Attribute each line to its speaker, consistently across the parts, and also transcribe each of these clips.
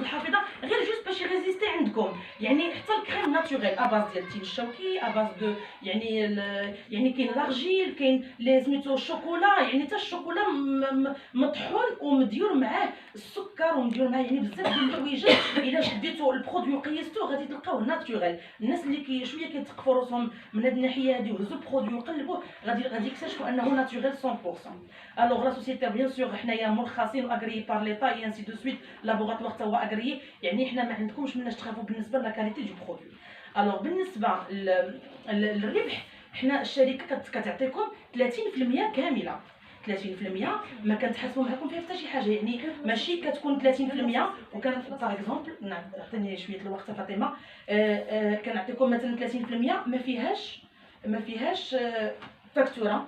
Speaker 1: الحافظه غير جوست باش يريزيستي عندكم. يعني حتى الكريم ناتوريل اباز ديال التين الشوكي، اباز دو يعني يعني كاين لارجيل، كاين لي سميتو الشوكولا، يعني حتى الشوكولا مطحون ومديور معاه السكر ومديور معاه يعني بزاف ديال الحويجات. الا شديتو البرودوي وقيستوه غادي تلقاوه ناتوريل. الناس اللي شويه كيتقفوا راسهم من هاد الناحيه هادي وهزوا البرودوي وقلبوه غادي يكتشفوا انه ناتوريل 100%. الوغ لا سوسيتي بيان سور حنايا مرخصين واغريي بار ليطا اي انسي دو سويت، لابوغاتوار حتى هو اغريي، يعني حنا ما عندكمش مناش تخافوا بالنسبه لا كاليتي دو برودوي. الوغ بالنسبه للربح، حنا الشركه كتعطيكم 30% كامله. 30% ما كنتحاسبوا معكم فيها حتى شي حاجه، يعني ماشي كتكون 30% وكان باغ اكزومبل عطيني شويه الوقت فاطمه، كنعطيكم مثلا 30% ما فيهاش فاكتوره،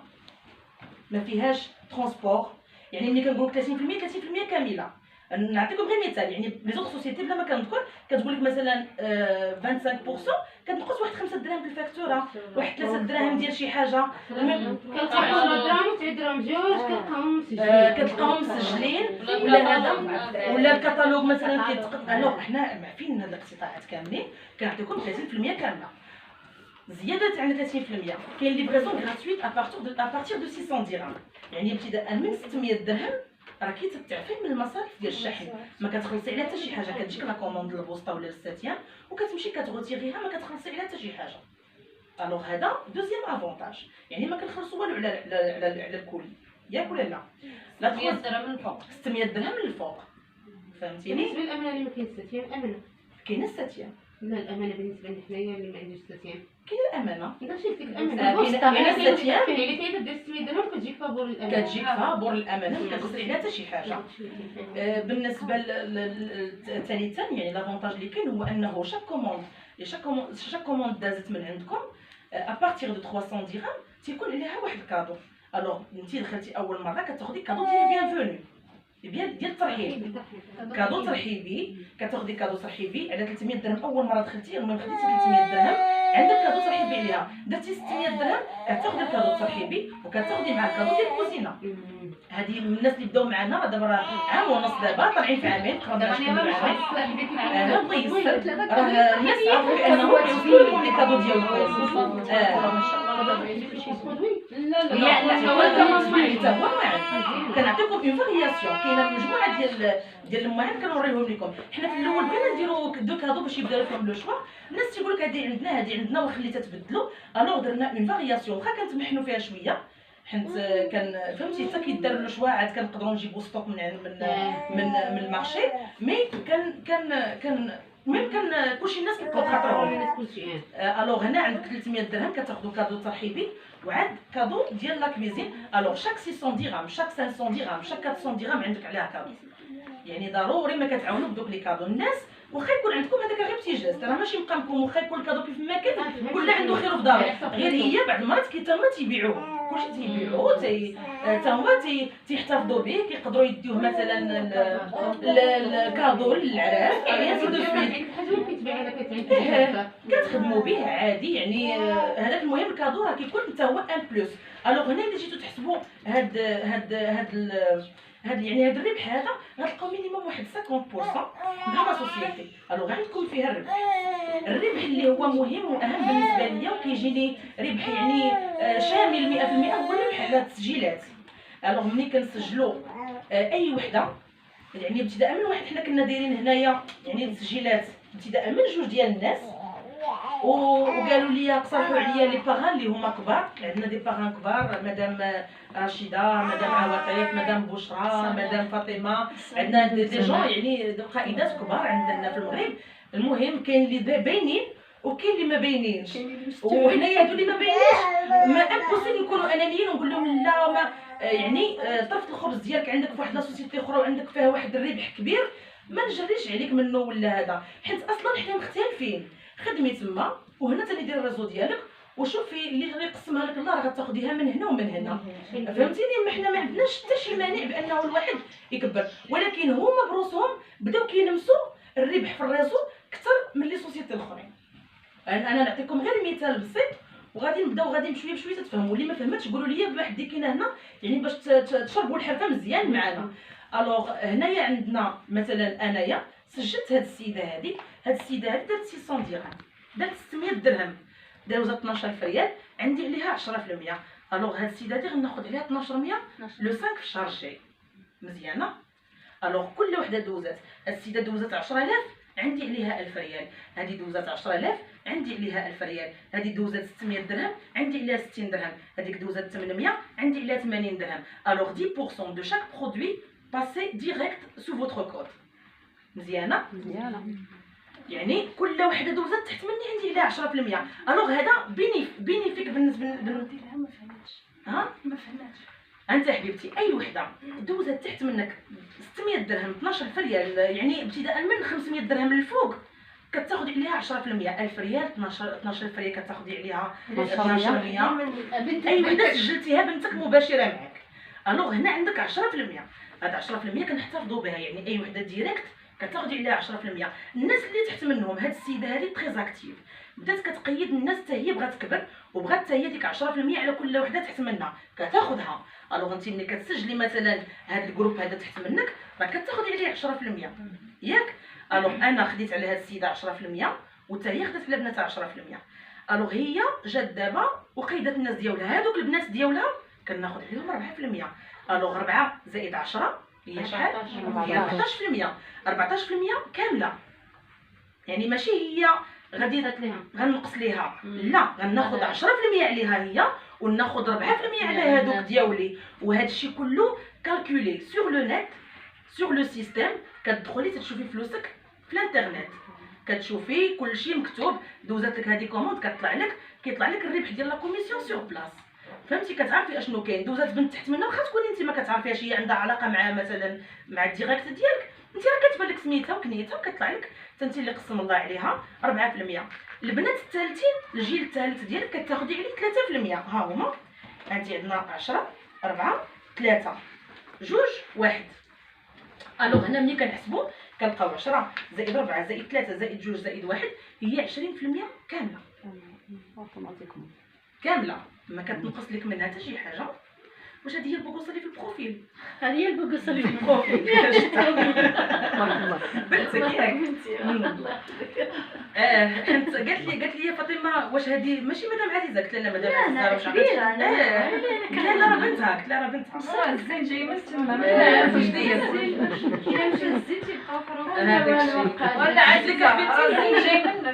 Speaker 1: ما فيهاش ترونسبور. يعني ملي كنقول 30% كامله. نعطيكم غير مثال، يعني لي زوط سوسيتي بلا ما كنذكر كتقول لك مثلا 25% كتنقص واحد 5 دراهم بالفاكتوره، واحد 3 دراهم ديال شي حاجه،
Speaker 2: كتلقاو دراهم 9 دراهم بجوج
Speaker 1: كتلقاهم مسجلين ولا هذا ولا الكتالوج مثلا كيتقط. الوغ حنا معفين هاد الاقتطاعات كاملين كنعطيكم 30% كامله. زياده عن 30% كاين ليفريزون غراتويت ابارتيغ دو 600 درهم، يعني ابتداء من 600 درهم راكي تتعفي من المصاريف ديال الشحن، ما كتخلصي على حتى شي حاجه. كتجيك لا كوموند للبوسطه ولا للساتيان وكتمشي كتغوتيغيها، ما كتخلصي على حتى شي حاجه. الوغ هذا دوزيام افونتاج، يعني ما كنخلصوا والو على الكل، ياك ولا لا؟
Speaker 3: 600 درهم من الفوق،
Speaker 1: 600 درهم من الفوق، فهمتيني؟
Speaker 2: بالنسبه للامانه اللي ما كاينش الساتيان امانه،
Speaker 1: كاينه الساتيان.
Speaker 2: لا الامانه بالنسبه لنا حنايا اللي ما عندوش الساتيان
Speaker 1: كاينه الامانه،
Speaker 2: داكشي ديك الامانه
Speaker 1: كاينه الساتيان
Speaker 2: اللي كاينه 600 درهم كتجيك فابور الامانه،
Speaker 1: كتجيك فابور الامانه، ما كتخسري عليها حتى شي حاجه. بالنسبه ثالثا يعني لافونتاج اللي كاين هو انه شاك كوموند دازت من عندكم ابارتيغ دو 300 درهم تيكون عليها واحد الكادو. الوغ انت دخلتي اول مره كتاخدي كادو ديال بيانفوني ديال الترحيب، كادو ترحيبي، كتاخدي كادو ترحيبي على 300 درهم. اول مره دخلتي المهم خديتي 300 درهم عندك كادو ترحيبي عليها، درتي 600 درهم كتاخدي الكادو الترحيبي وكتاخدي مع الكادو ديال الكوزينه. هذه الناس اللي بداو معنا راه دابا عام ونص، دابا طالعين في عامين قربنا نكملوا عامين. الله يسر، راه الناس عرفوا بانهم كيوصلوا لكم لي كادو ديالكم.
Speaker 3: ما شاء الله. لا
Speaker 1: لا هو حتى هو معنا كنعطيكم اون فارياسيون. كاينه مجموعه ديال المواعيد كنوريهم لكم. حنا في الاول بغينا نديرو دو كادو باش يبدا لكم لو شوا. الناس تيقول لك هذه عندنا وخليتها تبدلوا. الوغ درنا اون فارياسيون، واخا كنتمحنوا فيها شويه حيت كان فهمتي حتى كيدار لو شوا عاد كنقدروا نجيبوا ستوك من المارشي. مي كان المهم كان كلشي الناس كيبقاو خاطرهم. الوغ هنا عندك 300 درهم كتاخذوا كادو ترحيبي وعاد كادو ديال لا كويزين. الوغ شاك 600 درهم، شاك 500 درهم، شاك 400 درهم عندك عليها كادو. يعني ضروري ما كتعاونوا بدوك لي كادو. الناس واخا يكون عندكم هذاك غير بتيجاز، راه ماشي مقامكم واخا يكون الكادو كيف ما كان كل عنده خير في دارو، غير هي بعض المرات حتى هما تيبيعوه، كلشي تيبيعوه حتى هما تيحتفظوا به، كيقدروا يديوه مثلا الكادو للعراس يعني سي دو سويت كتخدموا به عادي. يعني هذاك المهم الكادو راه كيكون حتى هو ان بلوس. الوغ هنا الا جيتو تحسبوا هاد يعني هاد الربح هذا غتلقاو مينيموم واحد 50% مع لا سوسيتي. الوغ عندكم فيها الربح اللي هو مهم واهم بالنسبه ليا وكيجيني ربح يعني شامل 100% هو الربح على التسجيلات. الوغ ملي كنسجلوا اي وحده يعني ابتداء من واحد، حنا كنا دايرين هنايا يعني التسجيلات ابتداء من 2 ديال الناس، وقالوا لي اقترحوا عليا لي باغان اللي هما كبار. عندنا دي باغان كبار، مدام رشيده، مدام عواطف، مدام بشرى، مدام فاطمه، عندنا دي جون يعني قائدات كبار عندنا في المغرب. المهم كاين اللي باينين وكاين اللي ما باينينش، وحنايا هادو اللي ما باينينش ما امبوسيبل نكونوا انانيين ونقول لهم لا ما يعني طرف الخبز ديالك عندك في واحد لا سوسيتي اخرى وعندك فيها واحد الربح كبير ما نجريش عليك منه ولا هذا، حيت اصلا حنا مختلفين. خدمي تما وهنا تاني دير الريزو ديالك وشوفي اللي غادي يقسمها لك الله راه غتاخديها من هنا ومن هنا، فهمتيني؟ ما حنا ما عندناش حتى شي مانع بانه الواحد يكبر، ولكن هما بروسهم بداو كيلمسوا الربح في الريزو اكثر من لي سوسيتي الاخرين. انا نعطيكم غير مثال بسيط وغادي نبداو غادي بشويه بشويه تتفهموا. اللي ما فهمتش قولوا لي بواحد اللي كاينه هنا يعني باش تشربوا الحرفه مزيان معنا. الوغ هنايا عندنا مثلا انايا سجلت هاد السيده هادي دارت 600 درهم، دارت 600 درهم، داوزه 12 ريال، عندي عليها 10%. الوغ هاد السيده هادي غناخد عليها 1200 لو 5 في الشهر الجاي. مزيانه. الوغ كل وحده دوزات، هاد السيده دوزات 10000 عندي عليها 1000 ريال، هادي دوزات 10000 عندي عليها 1000 ريال، هادي دوزات 600 درهم عندي عليها 60 درهم، هاديك دوزات 800 عندي عليها 80 درهم. الوغ 10% de chaque produit passé direct sous votre code. مزيانه. يعني كل وحده دوزات تحت مني عندي عليها 10%. الوغ هذا بينيفيك بالنسبه
Speaker 3: ما فهمتش.
Speaker 1: ها
Speaker 3: ما فهمتش.
Speaker 1: انت حبيبتي اي وحده دوزت تحت منك 600 درهم 12 ريال، يعني ابتداء من 500 درهم للفوق كتاخذي عليها 10%. 1000 ريال 12 ريال كتاخذي عليها 12%. اي وحده سجلتيها بنتك مباشره معك. الوغ هنا عندك 10%. هاد 10% كنحتفظوا بها، يعني اي وحده ديريكت كتاخذي عليها 10%. الناس اللي تحت منهم هاد السيده هذه تري اكتيف، بدات كتقيد الناس حتى هي بغات تكبر وبغات حتى هي ديك 10% على كل وحده تحت منها كتاخذها. الوغ انت ملي كتسجلي مثلا هاد الجروب هذا تحت منك راه كتاخذي عليه 10% ياك. الوغ انا خديت على هاد السيده 10% وحتى هي خدات على بناتها 10%. الوغ هي جات دابا وقيدت الناس ديالها، هادوك البنات ديالها كناخذ عليهم 4%. الوغ 4 زائد 10 هي شحال؟ هي 14%. 14% كامله، يعني ماشي هي غادي غنقص ليها، لا غناخذ 10% عليها هي وناخذ 4% على هادوك دياولي. وهذا الشيء كله كالكولي سور لو نت سور لو سيستيم. كتدخلي تشوفي فلوسك في الانترنت، كتشوفي كلشي مكتوب. دوزات لك هذه كوموند كيطلع لك الربح ديال لا كوميسيون سور بلاص. فهمتي؟ كتعرفي اشنو كاين. دوزات بنت تحت منها واخا تكوني انت ما كتعرفيهاش هي عندها علاقه مع مثلا مع الديريكت ديالك، انت راه كتبان لك سميتها وكنيتها وكطلع لك انت اللي قسم الله عليها 4%. البنات الثالثين الجيل الثالث ديالك كتاخدي عليه 3%. ها هما عندي عندنا 10 4 3 2 1. الوغ هنا ملي كنحسبوا كنلقاو 10 زائد 4 زائد 3 زائد 2 زائد 1 هي 20% كامله. كامله ما كتنقص لك منها حتى شي حاجه. واش هذه هي البوكوصه اللي في البروفيل؟
Speaker 3: هذه هي البوكوصه اللي في البروفيل.
Speaker 1: بنتك ياك قالت لي فاطمه واش هذه ماشي مدام عزيزه؟ قلت لها مدام عزيزه واش
Speaker 3: كبيره.
Speaker 1: قلت لها راه بنتها، قلت لها راه بنتها
Speaker 3: الزين جاي من تما.
Speaker 1: جديه
Speaker 2: كي مشى الزيت يبقى
Speaker 1: هذاك الشيء
Speaker 3: ولا عاد لك حبيبتي الزين جاي منك.